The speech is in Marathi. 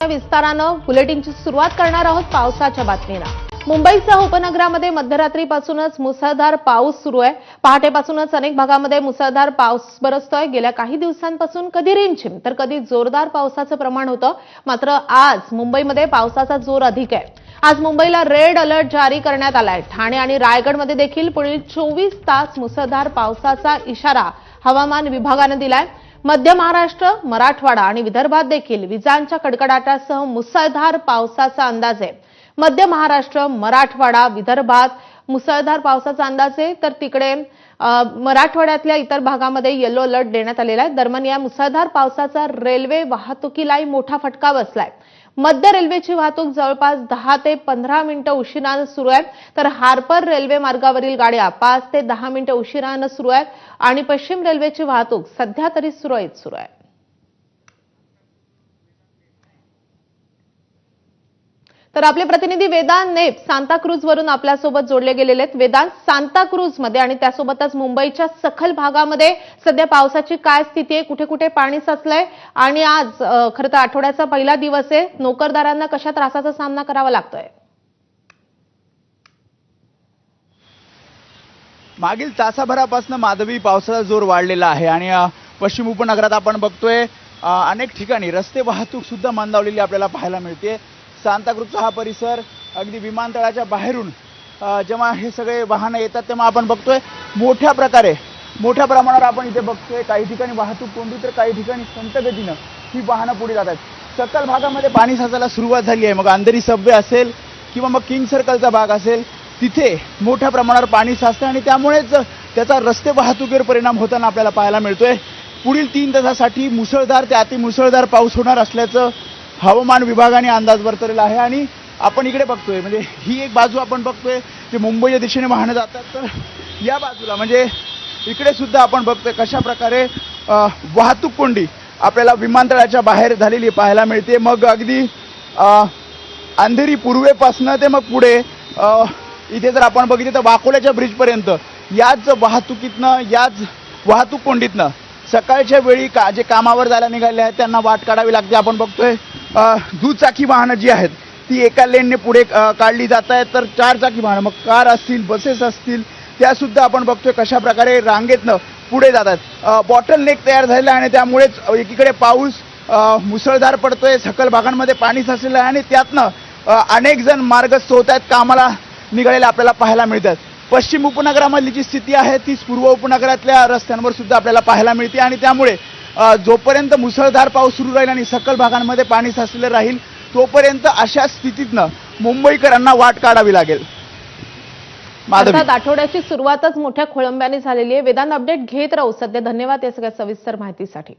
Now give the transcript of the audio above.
विस्तारानं बुलेटिनची सुरुवात करणार आहोत पावसाच्या बातमीनं। मुंबईसह उपनगरामध्ये मध्यरात्रीपासूनच मुसळधार पाऊस सुरू आहे। पहाटेपासूनच अनेक भागामध्ये मुसळधार पाऊस बरसतोय। गेल्या काही दिवसांपासून कधी रिमझिम तर कधी जोरदार पावसाचं प्रमाण होतं। मात्र आज मुंबईमध्ये पावसाचा जोर अधिक आहे। आज मुंबईला रेड अलर्ट जारी करण्यात आलाय। ठाणे आणि रायगडमध्ये देखील पुढील 24 तास मुसळधार पावसाचा इशारा हवामान विभागाने दिलाय। मध्य महाराष्ट्र, मराठवाडा आणि विदर्भात देखील विजांच्या कडकडाटासह मुसळधार पावसाचा अंदाज आहे। मध्य महाराष्ट्र, मराठवाडा, विदर्भात मुसळधार पावसाचा अंदाज आहे, तर तिकडे मराठवाड्यातल्या इतर भागामध्ये येलो अलर्ट देण्यात आलेला आहे। दरम्यान या मुसळधार पावसाचा रेल्वे वाहतुकीलाही मोठा फटका बसलाय। मध्य रेल्वेची वाहतूक जवळपास 10 ते 15 मिनिटं उशिरानं सुरू आहे, तर हार्पर रेल्वे मार्गावरील गाड्या 5 ते 10 मिनिटं उशिरानं सुरू आहेत आणि पश्चिम रेल्वेची वाहतूक सध्या तरी सुरळीत सुरू आहे। तर आपले प्रतिनिधी वेदांत नेप सांताक्रूज वरून आपल्यासोबत जोडले गेलेले आहेत। वेदांत, सांताक्रूज मध्ये आणि त्यासोबतच मुंबईच्या सखल भागामध्ये सध्या पावसाची काय स्थिती आहे, कुठे कुठे पाणी साचलंय आणि आज खरं तर आठवड्याचा पहिला दिवस आहे, नोकरदारांना कशा त्रासाचा सामना करावा लागतोय? मागील तासाभरापासून माधवी पावसाचा जोर वाढलेला आहे आणि पश्चिम उपनगरात आपण बघतोय अनेक ठिकाणी रस्ते वाहतूक सुद्धा मंदावलेली आपल्याला पाहायला मिळते। सांताक्रूजचा हा परिसर अगदी विमानतळाच्या बाहेरून जेव्हा हे सगळे वाहनं येतात तेव्हा आपण बघतोय मोठ्या प्रमाणावर आपण इथे बघतोय काही ठिकाणी वाहतूक कोंडी तर काही ठिकाणी संत गतीनं ही वाहनं पुढे जातात। सकल भागामध्ये पाणी साचायला सुरुवात झाली आहे। मग अंधेरी सबवे असेल किंवा मग किंग सर्कलचा भाग असेल, तिथे मोठ्या प्रमाणावर पाणी साचतं आणि त्यामुळेच त्याचा रस्ते वाहतुकीवर परिणाम होताना आपल्याला पाहायला मिळतोय। पुढील 3 तासासाठी मुसळधार ते अतिमुसळधार पाऊस होणार असल्याचं हवामान विभागाने अंदाज वर्तवलेला आहे। आणि आपण इकडे बघतोय म्हणजे ही एक बाजू आपण बघतोय जे मुंबईच्या दिशेने वाहनं जातात, तर या बाजूला म्हणजे इकडे सुद्धा आपण बघतोय कशा प्रकारे वाहतूक कोंडी आपल्याला विमानतळाच्या बाहेर झालेली पाहायला मिळते। मग अगदी अंधेरी पूर्वेपासनं ते मग पुढे इथे जर आपण बघितलं तर वाकोल्याच्या ब्रिजपर्यंत याच वाहतूक कोंडीतनं सकाळच्या वेळी जे कामावर जायला निघाले आहेत त्यांना वाट काढावी लागते। आपण बघतोय दुचाकी वाहनं जी आहेत ती एका लेनने पुढे काढली जात आहेत, तर 4 चाकी वाहनं मग कार असतील, बसेस असतील, त्या सुद्धा आपण बघतोय कशा प्रकारे रांगेतनं पुढे जातात। बॉटल नेक तयार झालेला आहे आणि त्यामुळेच एकीकडे पाऊस मुसळधार पडतोय, सकल भागांमध्ये पाणी साचलेलं आहे आणि त्यातनं अनेक जण मार्गस्थ होत आहेत, कामाला निघालेले आपल्याला पाहायला मिळतात। पश्चिम उपनगरामधली जी स्थिती आहे तीच पूर्व उपनगरातल्या रस्त्यांवर सुद्धा आपल्याला पाहायला मिळते आणि त्यामुळे जोपर्यंत मुसळधार पाऊस सुरू राहील आणि सकल भागांमध्ये पाणी साचलेलं राहील तोपर्यंत अशा स्थितीतनं मुंबईकरांना वाट काढावी लागेल। अर्थात आठवड्याची सुरुवातच मोठ्या खोळंब्याने झालेली आहे। वेदांत, अपडेट घेत राहू सध्या। धन्यवाद या सगळ्या सविस्तर माहितीसाठी।